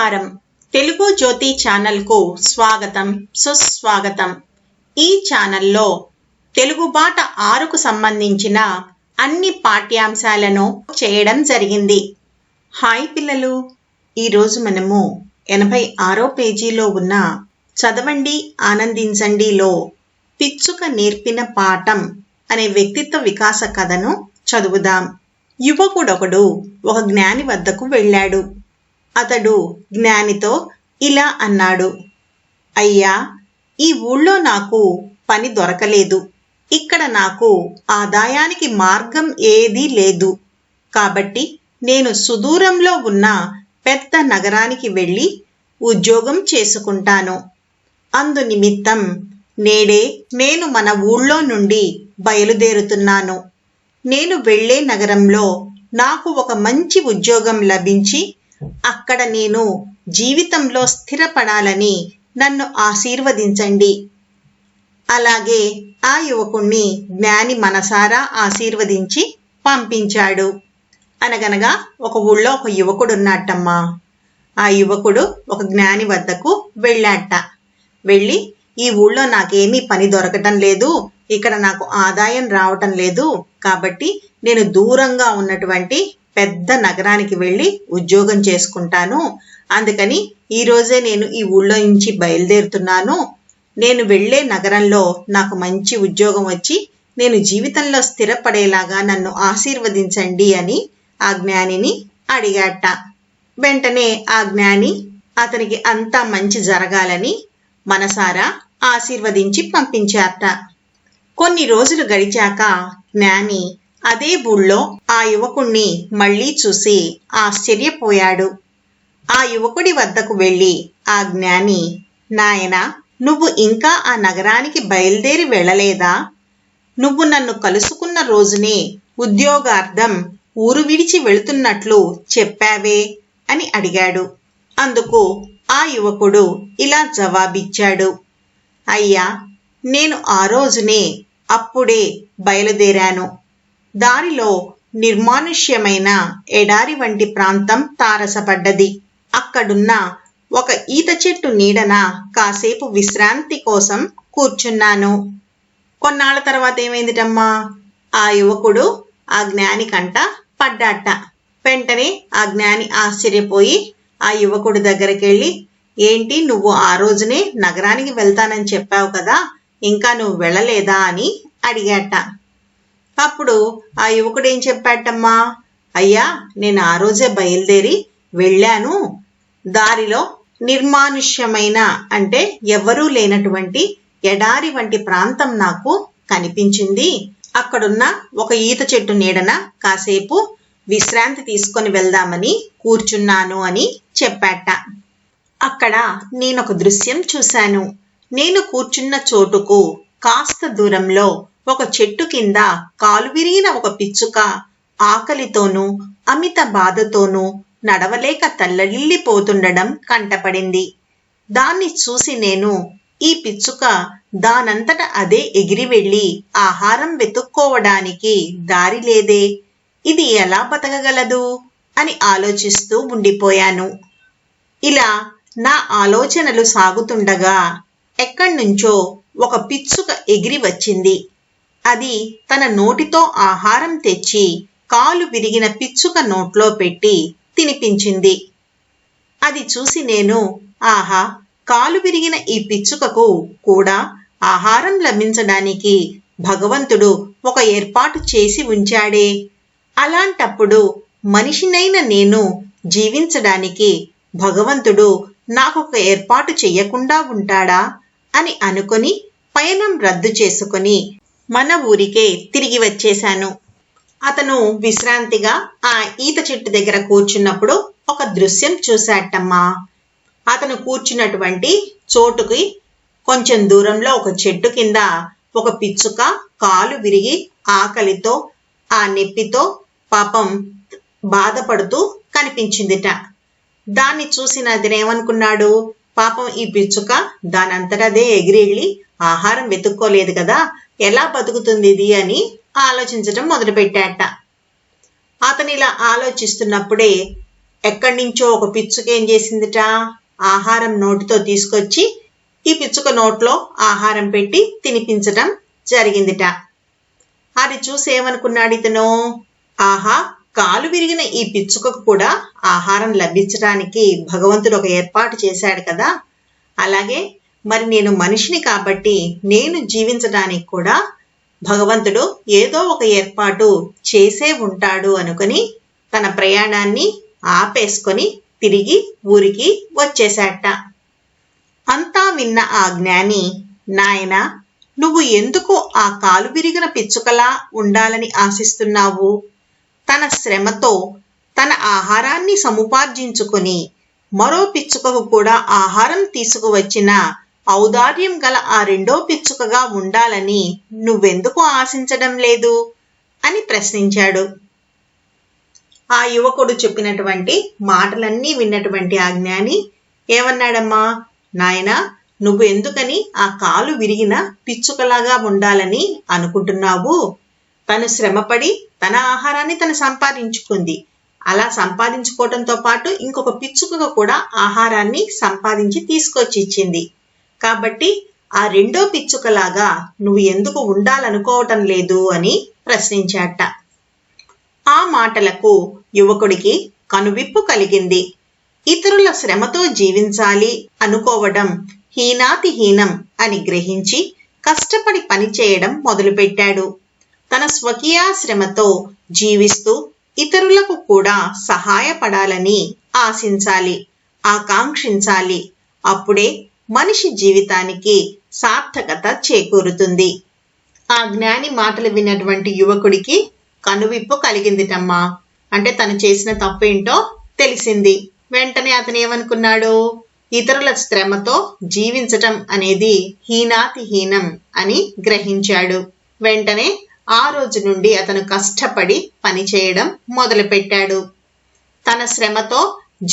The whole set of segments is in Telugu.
నమస్కారం. తెలుగు జ్యోతి ఛానల్కు స్వాగతం, సుస్వాగతం. ఈ ఛానల్లో తెలుగు బాట 6కు సంబంధించిన అన్ని పాఠ్యాంశాలను చేయడం జరిగింది. హాయ్ పిల్లలు, ఈరోజు మనము 86వ పేజీలో ఉన్న చదవండి ఆనందించండిలో పిచ్చుక నేర్పిన పాఠం అనే వ్యక్తిత్వ వికాస కథను చదువుదాం. యువకుడొకడు ఒక జ్ఞాని వద్దకు వెళ్ళాడు. అతడు జ్ఞానితో ఇలా అన్నాడు: అయ్యా, ఈ ఊళ్ళో నాకు పని దొరకలేదు. ఇక్కడ నాకు ఆదాయానికి మార్గం ఏదీ లేదు. కాబట్టి నేను సుదూరంలో ఉన్న పెద్ద నగరానికి వెళ్ళి ఉద్యోగం చేసుకుంటాను. అందు నిమిత్తం నేడే నేను మన ఊళ్ళో నుండి బయలుదేరుతున్నాను. నేను వెళ్ళే నగరంలో నాకు ఒక మంచి ఉద్యోగం లభించి అక్కడ నేను జీవితంలో స్థిరపడాలని నన్ను ఆశీర్వదించండి. అలాగే ఆ యువకుణ్ణి జ్ఞాని మనసారా ఆశీర్వదించి పంపించాడు. అనగనగా ఒక ఊళ్ళో ఒక యువకుడు ఉన్నట్టమ్మా. ఆ యువకుడు ఒక జ్ఞాని వద్దకు వెళ్ళాట. వెళ్ళి, ఈ ఊళ్ళో నాకేమీ పని దొరకటం లేదు, ఇక్కడ నాకు ఆదాయం రావటం లేదు, కాబట్టి నేను దూరంగా ఉన్నటువంటి పెద్ద నగరానికి వెళ్ళి ఉద్యోగం చేసుకుంటాను. అందుకని ఈరోజే నేను ఈ ఊళ్ళో నుంచి బయలుదేరుతున్నాను. నేను వెళ్ళే నగరంలో నాకు మంచి ఉద్యోగం వచ్చి నేను జీవితంలో స్థిరపడేలాగా నన్ను ఆశీర్వదించండి అని ఆ జ్ఞానిని అడిగాట. వెంటనే ఆ జ్ఞాని అతనికి అంతా మంచి జరగాలని మనసారా ఆశీర్వదించి పంపించారట. కొన్ని రోజులు గడిచాక జ్ఞాని అదే ఊళ్ళో ఆ యువకుణ్ణి మళ్లీ చూసి ఆశ్చర్యపోయాడు. ఆ యువకుడి వద్దకు వెళ్ళి ఆ జ్ఞాని, నాయనా, నువ్వు ఇంకా ఆ నగరానికి బయలుదేరి వెళ్ళలేదా? నువ్వు నన్ను కలుసుకున్న రోజునే ఉద్యోగార్థం ఊరు విడిచి వెళుతున్నట్లు చెప్పావే అని అడిగాడు. అందుకు ఆ యువకుడు ఇలా జవాబిచ్చాడు: అయ్యా, నేను ఆ రోజునే అప్పుడే బయలుదేరాను. దారిలో నిర్మానుష్యమైన ఎడారి వంటి ప్రాంతం తారసపడ్డది. అక్కడున్న ఒక ఈత చెట్టు నీడన కాసేపు విశ్రాంతి కోసం కూర్చున్నాను. కొన్నాళ్ల తర్వాత ఏమైందిటమ్మా? ఆ యువకుడు ఆ జ్ఞాని కంట పడ్డాట. వెంటనే ఆ జ్ఞాని ఆశ్చర్యపోయి ఆ యువకుడి దగ్గరికి వెళ్ళి, ఏంటి, నువ్వు ఆ రోజునే నగరానికి వెళ్తానని చెప్పావు కదా, ఇంకా నువ్వు వెళ్ళలేదా అని అడిగాట. అప్పుడు ఆ యువకుడు ఏం చెప్పాటమ్మా? అయ్యా, నేను ఆ రోజే బయలుదేరి వెళ్ళాను. దారిలో నిర్మానుష్యమైన అంటే ఎవ్వరూ లేనటువంటి ఎడారి వంటి ప్రాంతం నాకు కనిపించింది. అక్కడున్న ఒక ఈత చెట్టు నీడన కాసేపు విశ్రాంతి తీసుకొని వెళ్దామని కూర్చున్నాను అని చెప్పాట. అక్కడ నేనొక దృశ్యం చూశాను. నేను కూర్చున్న చోటుకు కాస్త దూరంలో ఒక చెట్టు కింద కాలు విరిగిన ఒక పిచ్చుక ఆకలితోనూ అమిత బాధతోనూ నడవలేక తల్లడిల్లిపోతుండడం కంటపడింది. దాన్ని చూసి నేను, ఈ పిచ్చుక దానంతట అదే ఎగిరి వెళ్ళి ఆహారం వెతుక్కోవడానికి దారి లేదే, ఇది ఎలా బతకగలదు అని ఆలోచిస్తూ ఉండిపోయాను. ఇలా నా ఆలోచనలు సాగుతుండగా ఎక్కడ్నుంచో ఒక పిచ్చుక ఎగిరి వచ్చింది. అది తన నోటితో ఆహారం తెచ్చి కాలు విరిగిన పిచ్చుక నోట్లో పెట్టి తినిపించింది. అది చూసి నేను, ఆహా, కాలు విరిగిన ఈ పిచ్చుకకు కూడా ఆహారం లభించడానికి భగవంతుడు ఒక ఏర్పాటు చేసి ఉంచాడే. అలాంటప్పుడు మనిషినైన నేను జీవించడానికి భగవంతుడు నాకొక ఏర్పాటు చెయ్యకుండా ఉంటాడా అని అనుకొని పయనం రద్దు చేసుకొని మన ఊరికే తిరిగి వచ్చేశాను. అతను విశ్రాంతిగా ఆ ఈత చెట్టు దగ్గర కూర్చున్నప్పుడు ఒక దృశ్యం చూశాటమ్మా. అతను కూర్చున్నటువంటి చోటుకి కొంచెం దూరంలో ఒక చెట్టు కింద ఒక పిచ్చుక కాలు విరిగి ఆకలితో ఆ నొప్పితో పాపం బాధపడుతూ కనిపించిందిట. దాన్ని చూసిన అతనేమనుకున్నాడు, పాపం ఈ పిచ్చుక దానంతటదే ఎగిరెళ్ళి ఆహారం వెతుక్కోలేదు కదా, ఎలా బతుకుతుంది ఇది అని ఆలోచించడం మొదలుపెట్టాట. అతను ఇలా ఆలోచిస్తున్నప్పుడే ఎక్కడి నుంచో ఒక పిచ్చుక ఏం చేసిందిట, ఆహారం నోటితో తీసుకొచ్చి ఈ పిచ్చుక నోట్లో ఆహారం పెట్టి తినిపించటం జరిగిందిట. అది చూసి ఏమనుకున్నాడు ఇతను, ఆహా, కాలు విరిగిన ఈ పిచ్చుకకు కూడా ఆహారం లభించడానికి భగవంతుడు ఒక ఏర్పాటు చేశాడు కదా, అలాగే మరి నేను మనిషిని కాబట్టి నేను జీవించడానికి కూడా భగవంతుడు ఏదో ఒక ఏర్పాటు చేసే ఉంటాడు అనుకుని తన ప్రయాణాన్ని ఆపేసుకొని తిరిగి ఊరికి వచ్చేశాట. అంతా విన్న ఆ జ్ఞాని, నాయనా, నువ్వు ఎందుకు ఆ కాలు విరిగిన పిచ్చుకలా ఉండాలని ఆశిస్తున్నావు? తన శ్రమతో తన ఆహారాన్ని సముపార్జించుకొని మరో పిచ్చుకకు కూడా ఆహారం తీసుకువచ్చిన ఔదార్యం గల ఆ రెండో పిచ్చుకగా ఉండాలని నువ్వెందుకు ఆశించడం లేదు అని ప్రశ్నించాడు. ఆ యువకుడు చెప్పినటువంటి మాటలన్నీ విన్నటువంటి ఆ జ్ఞాని ఏమన్నాడమ్మా, నాయనా, నువ్వు ఎందుకని ఆ కాలు విరిగిన పిచ్చుకలాగా ఉండాలని అనుకుంటున్నావు? తను శ్రమపడి తన ఆహారాన్ని తను సంపాదించుకుంది. అలా సంపాదించుకోవడంతో పాటు ఇంకొక పిచ్చుకగా కూడా ఆహారాన్ని సంపాదించి తీసుకొచ్చి ఇచ్చింది. కాబట్టి ఆ రెండో పిచ్చుకలాగా నువ్వు ఎందుకు ఉండాలనుకోవటం లేదు అని ప్రశ్నించాట. ఆ మాటలకు యువకుడికి కనువిప్పు కలిగింది. ఇతరుల శ్రమతో జీవించాలి అనుకోవడం హీనాతిహీనం అని గ్రహించి కష్టపడి పనిచేయడం మొదలుపెట్టాడు. తన స్వకీయ శ్రమతో జీవిస్తూ ఇతరులకు కూడా సహాయపడాలని ఆశించాలి, ఆకాంక్షించాలి. అప్పుడే మనిషి జీవితానికి సార్థకత చేకూరుతుంది. ఆ జ్ఞాని మాటలు విన్నటువంటి యువకుడికి కనువిప్పు కలిగిందిటమ్మా. అంటే తను చేసిన తప్పేంటో తెలిసింది. వెంటనే అతను ఏమనుకున్నాడు, ఇతరుల శ్రమతో జీవించటం అనేది హీనాతిహీనం అని గ్రహించాడు. వెంటనే ఆ రోజు నుండి అతను కష్టపడి పనిచేయడం మొదలుపెట్టాడు. తన శ్రమతో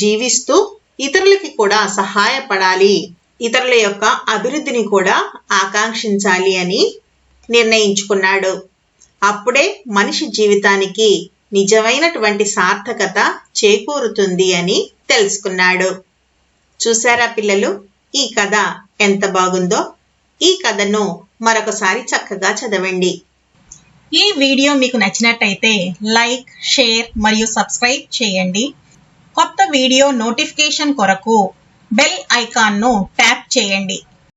జీవిస్తూ ఇతరులకి కూడా సహాయపడాలి, ఇతరుల యొక్క అభివృద్ధిని కూడా ఆకాంక్షించాలి అని నిర్ణయించుకున్నాడు. అప్పుడే మనిషి జీవితానికి నిజమైనటువంటి సార్థకత చేకూరుతుంది అని తెలుసుకున్నాడు. చూసారా పిల్లలు, ఈ కథ ఎంత బాగుందో? ఈ కథను మరొకసారి చక్కగా చదవండి. ఈ వీడియో మీకు నచ్చినట్టయితే లైక్, షేర్ మరియు సబ్స్క్రైబ్ చేయండి. కొత్త వీడియో నోటిఫికేషన్ కొరకు బెల్ ఐకాన్ను ట్యాప్ చేయండి.